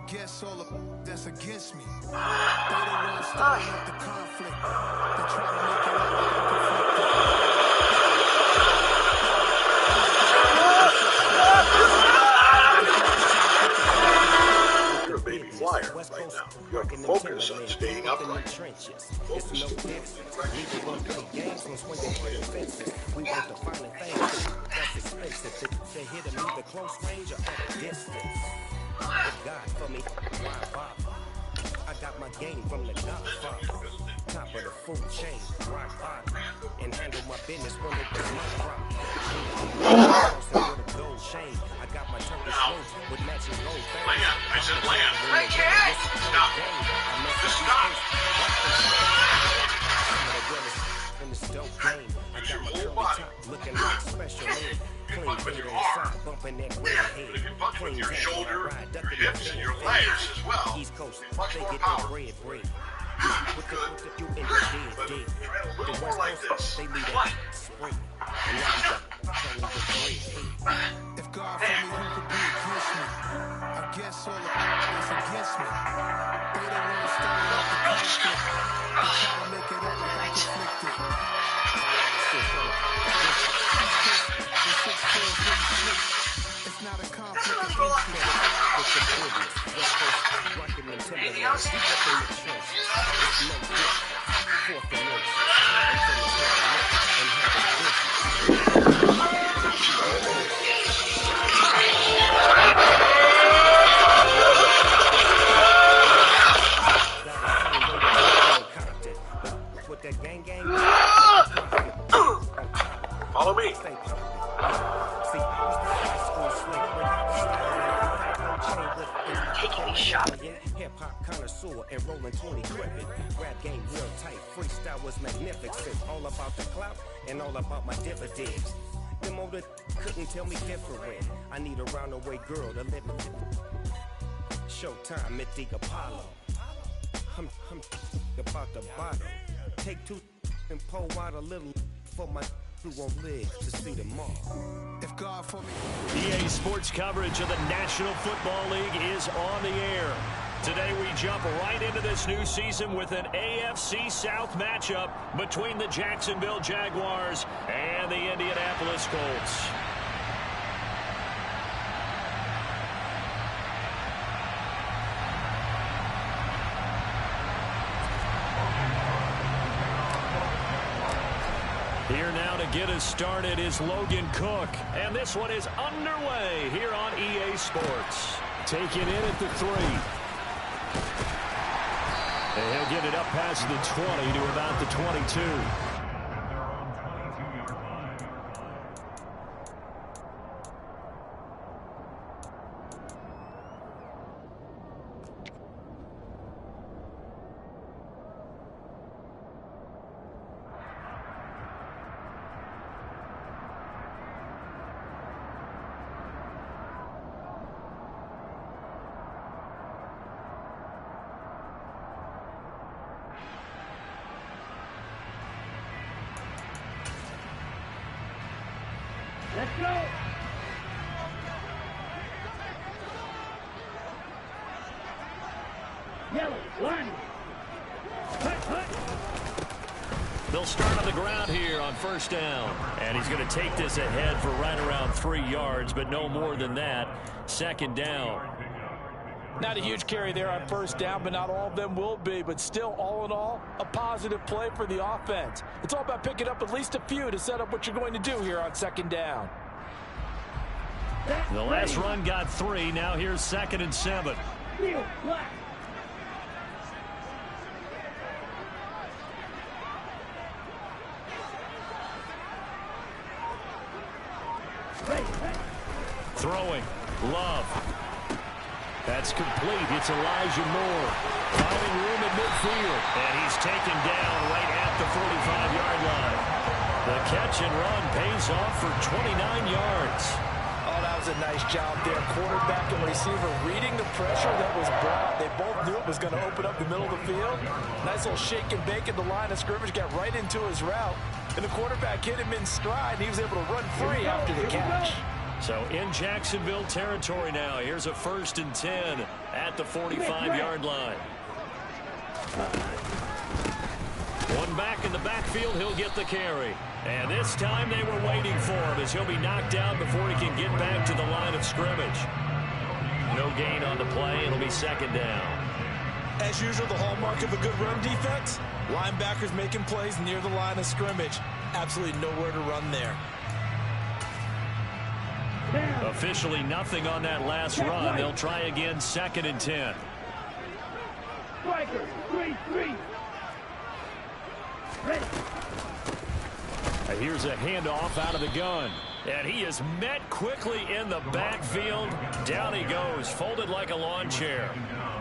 guess all the that's against me. They the ones starting up the conflict. They try to make it out like I'm conflicted. You're a baby flyer right now. You have to focus on staying upright. Focus. We want the final things that's expensive. They hit them either close range or at a distance. If God for me, why bother? I got my game from the Godfather. Top of the food chain, rock bottom. And handle my business when it was my problem. With a gold chain, I got my Turkish roots with matching gold things. Land. I said land. I can't. Stop. Just stop. In this dope game, I got my curly top looking like special ed. Punch with your arm. Bumping that But if you punch with your shoulder, your hips, and your legs as well, East Coast, much they more get power. that bread. Good. You in try it a little more like this. What? And now you got if God for me, who could be against me? I guess all the that's against me. They the ones starting up the conflict. They try to make it up like I'm conflicted. It's not a conflict of interest. with the business. West Coast, rockin' and Timberland. Deep up in the trenches. It's no different. Fourth dimension. Until the head and have a with that gang. Follow me. Taking a shot. Hip-hop connoisseur and rolling 20 crippin'. Rap game real tight. Freestyle was magnificent. All about the clout and all about my dividends. Them older couldn't tell me different. I need a roundaway girl to live in. Showtime at the Apollo. I'm about the bottle. Take two and pour out a little for my who won't live to see tomorrow. If God for me. EA Sports coverage of the National Football League is on the air. Today we jump right into this new season with an AFC South matchup between the Jacksonville Jaguars and the Indianapolis Colts. Here now to get us started is Logan Cook. And this one is underway here on EA Sports. Taking in at the 3. And he'll get it up past the 20 to about the 22. Let's go! Yellow, line. They'll start on the ground here on first down. And he's going to take this ahead for right around 3 yards, but no more than that. Second down. Not a huge carry there on first down, but not all of them will be. But still, all in all, a positive play for the offense. It's all about picking up at least a few to set up what you're going to do here on second down. The last run got 3. Now here's 2nd and 7. Throwing. Love. That's complete. It's Elijah Moore. Finding room at midfield. And he's taken down right at the 45-yard line. The catch and run pays off for 29 yards. Oh, that was a nice job there. Quarterback and receiver reading the pressure that was brought. They both knew it was going to open up the middle of the field. Nice little shake and bake at the line of scrimmage. Got right into his route. And the quarterback hit him in stride. And he was able to run free after the catch. So in Jacksonville territory now. Here's a 1st and 10 at the 45-yard line. One back in the backfield. He'll get the carry. And this time they were waiting for him as he'll be knocked down before he can get back to the line of scrimmage. No gain on the play. It'll be 2nd down. As usual, the hallmark of a good run defense, linebackers making plays near the line of scrimmage. Absolutely nowhere to run there. Officially nothing on that last run. They'll try again, 2nd and 10. Striker, 3-3. Ready. Here's a handoff out of the gun. And he is met quickly in the backfield. Down he goes, folded like a lawn chair.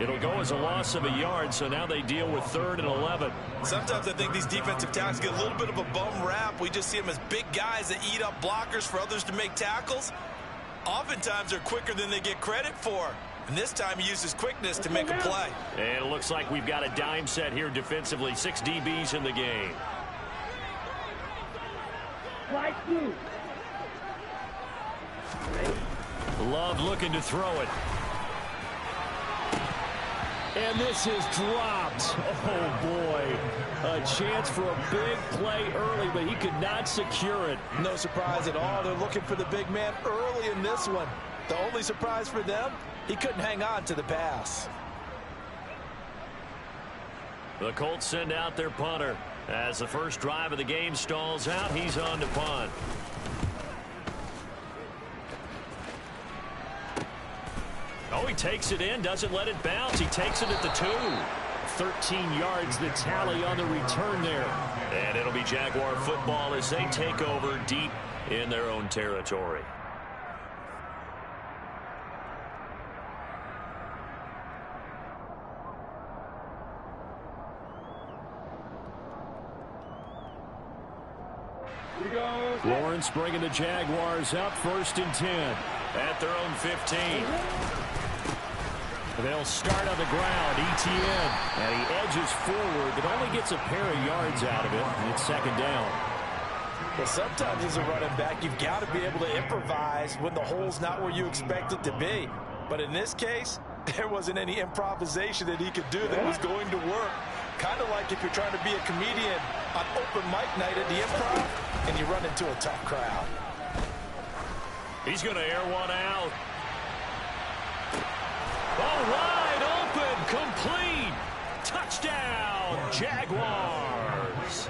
It'll go as a loss of a yard, so now they deal with 3rd and 11. Sometimes I think these defensive tackles get a little bit of a bum rap. We just see them as big guys that eat up blockers for others to make tackles. Oftentimes they're quicker than they get credit for. And this time he uses quickness to make a play. And it looks like we've got a dime set here defensively. 6 DBs in the game. Slide through. Love looking to throw it. And this is dropped. Oh, boy. A chance for a big play early, but he could not secure it. No surprise at all. They're looking for the big man early in this one. The only surprise for them, he couldn't hang on to the pass. The Colts send out their punter. As the first drive of the game stalls out, he's on to punt. Oh, he takes it in, doesn't let it bounce. He takes it at the 2. 13 yards, the tally on the return there. And it'll be Jaguar football as they take over deep in their own territory. Lawrence bringing the Jaguars up, 1st and 10 at their own 15. They'll start on the ground. ETN, and he edges forward, but only gets a pair of yards out of it, and it's 2nd down. Well, sometimes as a running back, you've got to be able to improvise when the hole's not where you expect it to be. But in this case, there wasn't any improvisation that he could do that was going to work. Kind of like if you're trying to be a comedian on open mic night at the Improv, and you run into a tough crowd. He's going to air one out. Oh, wide open, complete. Touchdown, Jaguars.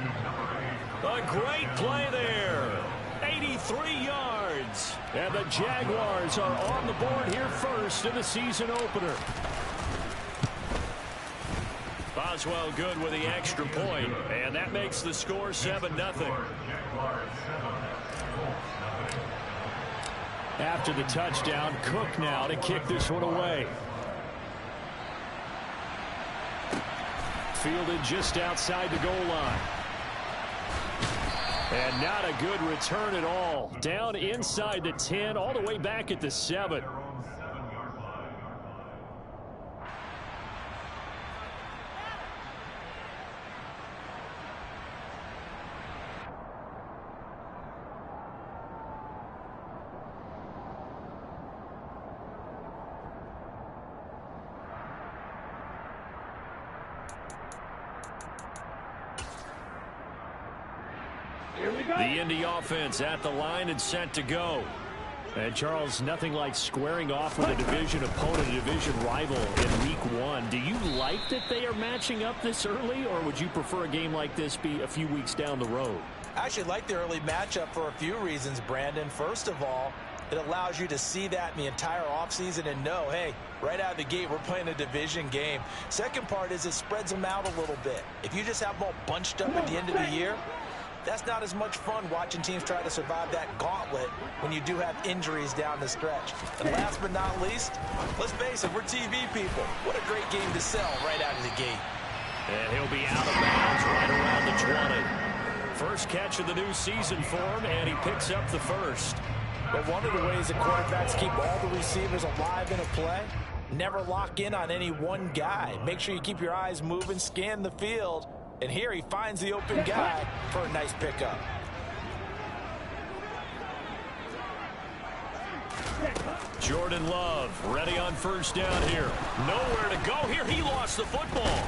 A great play there. 83 yards. And the Jaguars are on the board here first in the season opener. Boswell good with the extra point, and that makes the score 7-0. After the touchdown, Cook now to kick this one away. Fielded just outside the goal line. And not a good return at all. Down inside the 10, all the way back at the 7. The Indy offense at the line and set to go. And Charles, nothing like squaring off with a division opponent, a division rival in week 1. Do you like that they are matching up this early, or would you prefer a game like this be a few weeks down the road? I actually like the early matchup for a few reasons, Brandon. First of all, it allows you to see that in the entire offseason and know, hey, right out of the gate, we're playing a division game. Second part is it spreads them out a little bit. If you just have them all bunched up at the end of the year, that's not as much fun watching teams try to survive that gauntlet when you do have injuries down the stretch. And last but not least, let's face it, we're TV people. What a great game to sell right out of the gate. And he'll be out of bounds right around the 20. First catch of the new season for him, and he picks up the first. But one of the ways that quarterbacks keep all the receivers alive in a play, never lock in on any one guy. Make sure you keep your eyes moving, scan the field. And here he finds the open guy for a nice pickup. Jordan Love ready on first down here. Nowhere to go here. He lost the football.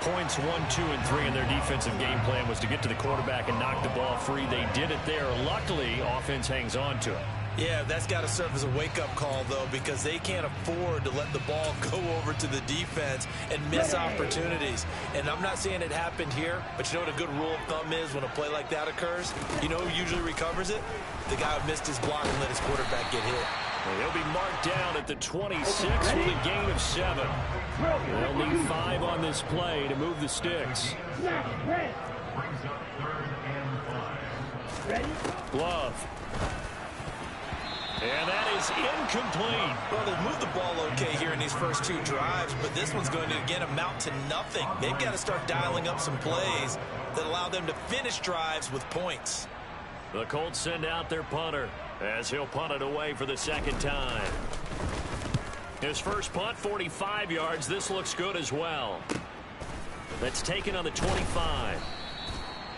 Points 1, 2, and 3 in their defensive game plan was to get to the quarterback and knock the ball free. They did it there. Luckily, offense hangs on to it. Yeah, that's got to serve as a wake-up call, though, because they can't afford to let the ball go over to the defense and miss opportunities. And I'm not saying it happened here, but you know what a good rule of thumb is when a play like that occurs? You know who usually recovers it? The guy who missed his block and let his quarterback get hit. Well, he'll be marked down at the 26 with a gain of 7. They'll need 5 on this play to move the sticks. Love. And that is incomplete. Well, they've moved the ball okay here in these first 2 drives, but this one's going to, again, amount to nothing. They've got to start dialing up some plays that allow them to finish drives with points. The Colts send out their punter as he'll punt it away for the second time. His first punt, 45 yards. This looks good as well. That's taken on the 25.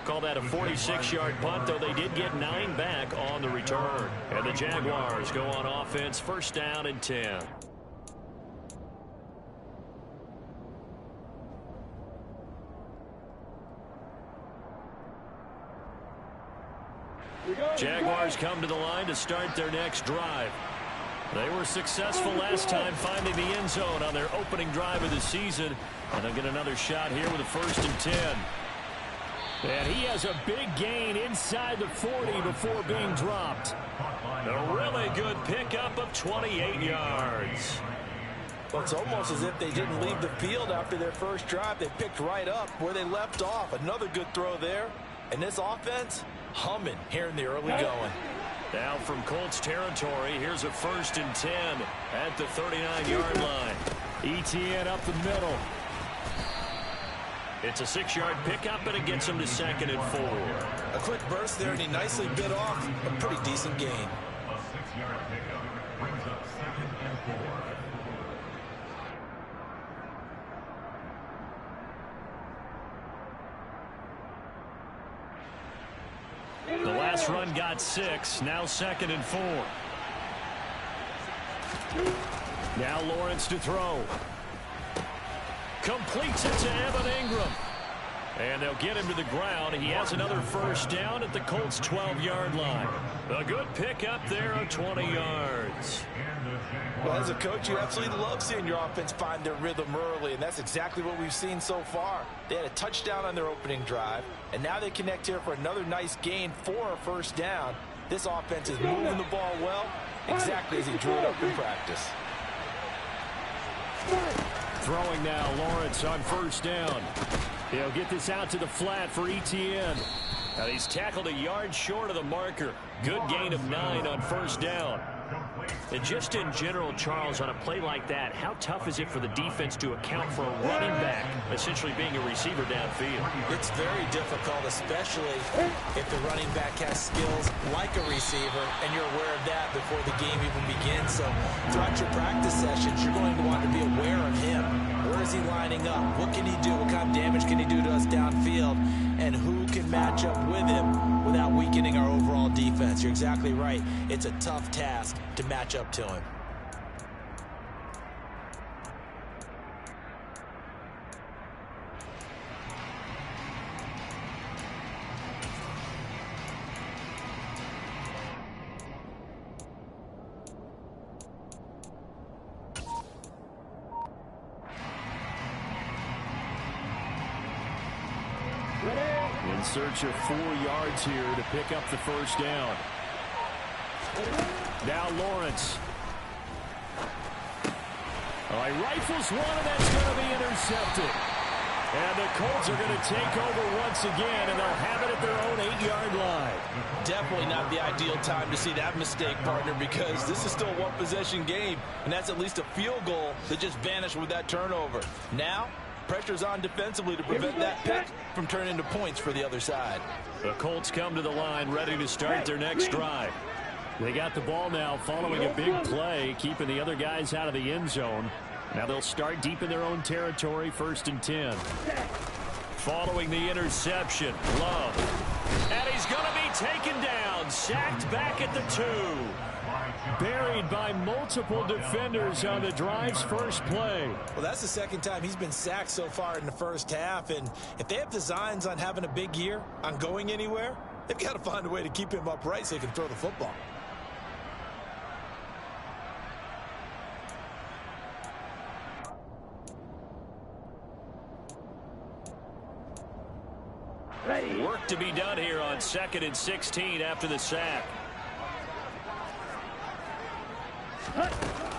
Call that a 46-yard punt, though they did get 9 back on the return. And the Jaguars go on offense, first down and 10. Jaguars come to the line to start their next drive. They were successful last time finding the end zone on their opening drive of the season. And they'll get another shot here with a first and 10. And he has a big gain inside the 40 before being dropped. A really good pickup of 28 yards. Well, it's almost as if they didn't leave the field after their first drive. They picked right up where they left off. Another good throw there. And this offense, humming here in the early going. Now from Colts territory, here's a first and 10 at the 39-yard line. Etienne up the middle. It's a 6-yard pickup, and it gets him to second and 4. A quick burst there, and he nicely bit off a pretty decent gain. A 6-yard pickup brings up second and 4. The last run got 6. Now second and 4. Now Lawrence to throw. Completes it to Evan Ingram. And they'll get him to the ground. He has another first down at the Colts' 12-yard line. A good pickup there of 20 yards. Well, as a coach, you absolutely love seeing your offense find their rhythm early, and that's exactly what we've seen so far. They had a touchdown on their opening drive, and now they connect here for another nice gain for a first down. This offense is moving the ball well, exactly as he drew it up in practice. Throwing now, Lawrence on first down. He'll get this out to the flat for Etienne. Now he's tackled a yard short of the marker. Good gain of 9 on first down. And just in general, Charles, on a play like that, how tough is it for the defense to account for a running back essentially being a receiver downfield? It's very difficult, especially if the running back has skills like a receiver, and you're aware of that before the game even begins. So throughout your practice sessions, you're going to want to be aware of him. Where is he lining up? What can he do? What kind of damage can he do to us downfield? And who can match up with him without weakening our overall defense? You're exactly right. It's a tough task to match up to him. In search of 4 yards here to pick up the first down. Now Lawrence. He rifles one, and that's going to be intercepted. And the Colts are going to take over once again, and they'll have it at their own 8-yard line. Definitely not the ideal time to see that mistake, partner, because this is still a one-possession game, and that's at least a field goal that just vanished with that turnover. Now, pressure's on defensively to prevent that pick from turning into points for the other side. The Colts come to the line ready to start their next drive. They got the ball now following a big play, keeping the other guys out of the end zone. Now they'll start deep in their own territory, first and 10. Following the interception, Love. And he's going to be taken down. down, sacked back at the 2. Buried by multiple defenders on the drive's first play. Well, that's the second time he's been sacked so far in the first half, and if they have designs on having a big year, on going anywhere, they've got to find a way to keep him upright so he can throw the football. Work to be done here on 2nd and 16 after the sack.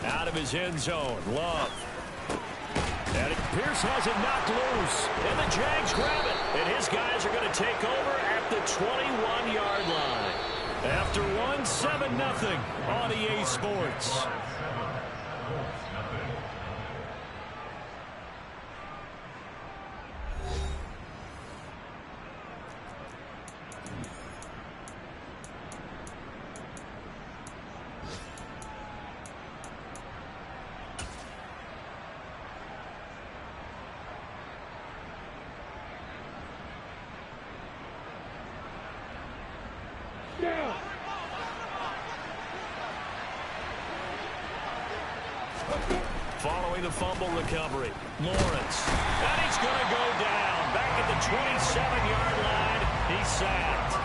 Out of his end zone, Love. And Pierce has it knocked loose. And the Jags grab it. And his guys are going to take over at the 21-yard line. After one, 7-0 on EA Sports. Following the fumble recovery, Lawrence. And he's going to go down. Back at the 27-yard line, he's sacked.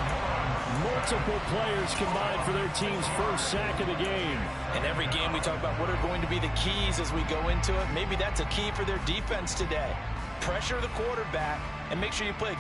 Multiple players combined for their team's first sack of the game. In every game we talk about what are going to be the keys as we go into it. Maybe that's a key for their defense today. Pressure the quarterback and make sure you play.